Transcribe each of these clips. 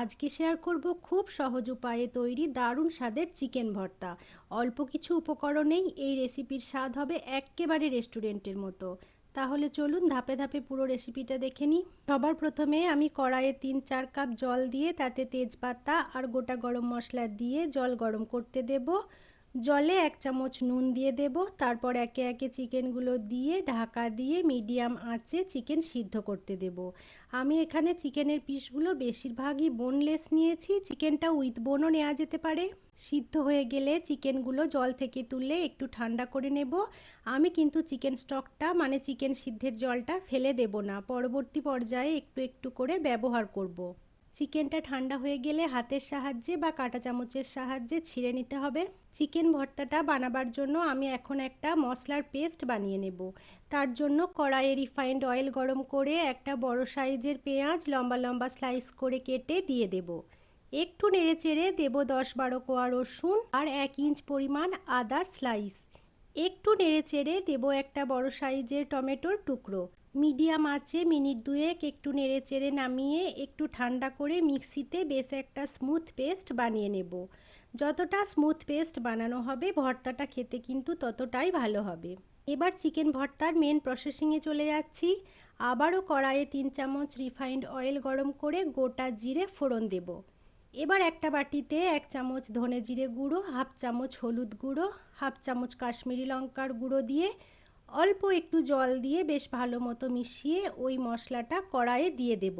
আজকে শেয়ার করব খুব সহজ উপায়ে তৈরি দারুণ স্বাদের চিকেন ভর্তা। অল্প কিছু উপকরণেই এই রেসিপির স্বাদ হবে এক্কেবারে রেস্টুরেন্টের মতো। তাহলে চলুন ধাপে ধাপে পুরো রেসিপিটা দেখে নিই। সবার প্রথমে আমি কড়াইয়ে 3-4 কাপ জল দিয়ে তাতে তেজপাতা আর গোটা গরম মশলা দিয়ে জল গরম করতে দেব। জলে 1 চামচ নুন দিয়ে দেব। তারপর একে একে চিকেনগুলো দিয়ে ঢাকা দিয়ে মিডিয়াম আঁচে চিকেন সিদ্ধ করতে দেব। আমি এখানে চিকেনের পিসগুলো বেশিরভাগই বোনলেস নিয়েছি, চিকেনটা উইথ বোনও নেওয়া যেতে পারে। সিদ্ধ হয়ে গেলে চিকেনগুলো জল থেকে তুলে একটু ঠান্ডা করে নেব। আমি কিন্তু চিকেন স্টকটা মানে চিকেন সিদ্ধের জলটা ফেলে দেব না, পরবর্তী পর্যায়ে একটু একটু করে ব্যবহার করব। চিকেনটা ঠান্ডা হয়ে গেলে হাতের সাহায্যে বা কাঁটা চামচের সাহায্যে ছিঁড়ে নিতে হবে। চিকেন ভর্তাটা বানাবার জন্য আমি এখন একটা মশলার পেস্ট বানিয়ে নেব। তার জন্য কড়াইয়ে রিফাইন্ড অয়েল গরম করে একটা বড় সাইজের পেঁয়াজ লম্বা লম্বা স্লাইস করে কেটে দিয়ে দেব। একটু নেড়ে চেড়ে দেব 10-12 কোয়া রসুন আর 1 ইঞ্চ পরিমাণ আদার স্লাইস। একটু নেড়ে চেড়ে দেব একটা বড় সাইজের টমেটোর টুকরো। মিডিয়াম আঁচে মিনিট 2 একটু নেড়ে চেড়ে নামিয়ে একটু ঠান্ডা করে মিক্সিতে বেশ একটা স্মুথ পেস্ট বানিয়ে নেব। যতটা স্মুথ পেস্ট বানানো হবে ভর্তাটা খেতে কিন্তু ততটাই ভালো হবে। এবার চিকেন ভর্তার মেন প্রসেসিংয়ে চলে যাচ্ছি। আবারও কড়াইয়ে 3 চামচ রিফাইন্ড অয়েল গরম করে গোটা জিরে ফোড়ন দেব। এবার একটা বাটিতে 1 চামচ ধনে জিরে গুঁড়ো, 1/2 চামচ হলুদ গুঁড়ো, 1/2 চামচ কাশ্মীরি লঙ্কার গুঁড়ো দিয়ে অল্প একটু জল দিয়ে বেশ ভালো মতো মিশিয়ে ওই মশলাটা কড়াইয়ে দিয়ে দেব।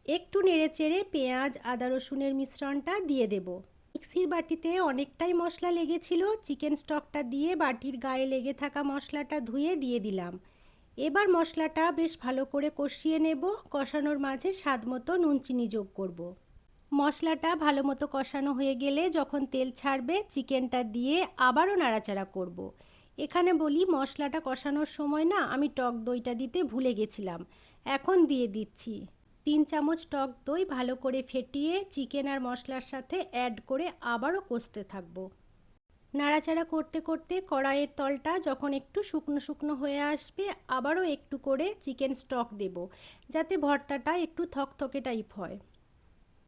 একটু নেড়ে চেড়ে পেঁয়াজ আদা রসুনের মিশ্রণটা দিয়ে দেব। মিক্সির বাটিতে অনেকটাই মশলা লেগেছিল, চিকেন স্টকটা দিয়ে বাটির গায়ে লেগে থাকা মশলাটা ধুয়ে দিয়ে দিলাম। এবার মশলাটা বেশ ভালো করে কষিয়ে নেব। কষানোর মাঝে স্বাদ মতো নুন চিনি যোগ করব। মশলাটা ভালো মতো কষানো হয়ে গেলে যখন তেল ছাড়বে চিকেনটা দিয়ে আবারও নাড়াচাড়া করব। এখানে বলি, মশলাটা কষানোর সময় না আমি টক দইটা দিতে ভুলে গেছিলাম, এখন দিয়ে দিচ্ছি। 3 চামচ টক দই ভালো করে ফেটিয়ে চিকেন আর মশলার সাথে অ্যাড করে আবারও কষতে থাকবো। নাড়াচাড়া করতে করতে কড়াইয়ের তলটা যখন একটু শুকনো শুকনো হয়ে আসবে আবারও একটু করে চিকেন স্টক দেব, যাতে ভর্তাটা একটু থকথকে টাইপ হয়।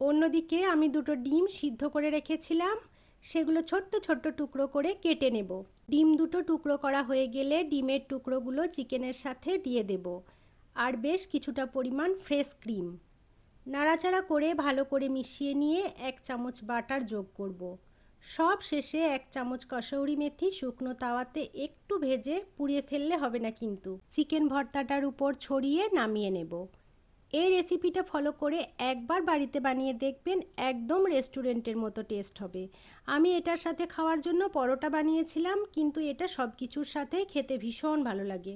অন্যদিকে আমি 2টো ডিম সিদ্ধ করে রেখেছিলাম, সেগুলো ছোট্ট ছোট্ট টুকরো করে কেটে নেব। ডিম 2টো টুকরো করা হয়ে গেলে ডিমের টুকরোগুলো চিকেনের সাথে দিয়ে দেব আর বেশ কিছুটা পরিমাণ ফ্রেশ ক্রিম। নাড়াচাড়া করে ভালো করে মিশিয়ে নিয়ে 1 চামচ বাটার যোগ করব। সব শেষে 1 চামচ কসৌরি মেথি শুকনো তাওয়াতে একটু ভেজে পুড়িয়ে ফেললে হবে না কিন্তু, চিকেন ভর্তাটার উপর ছড়িয়ে নামিয়ে নেব। এই রেসিপিটা ফলো করে একবার বাড়িতে বানিয়ে দেখবেন, একদম রেস্টুরেন্টের মতো টেস্ট হবে। আমি এটার সাথে খাওয়ার জন্য পরোটা বানিয়েছিলাম, কিন্তু এটা সব কিছুর সাথে খেতে ভীষণ ভালো লাগে।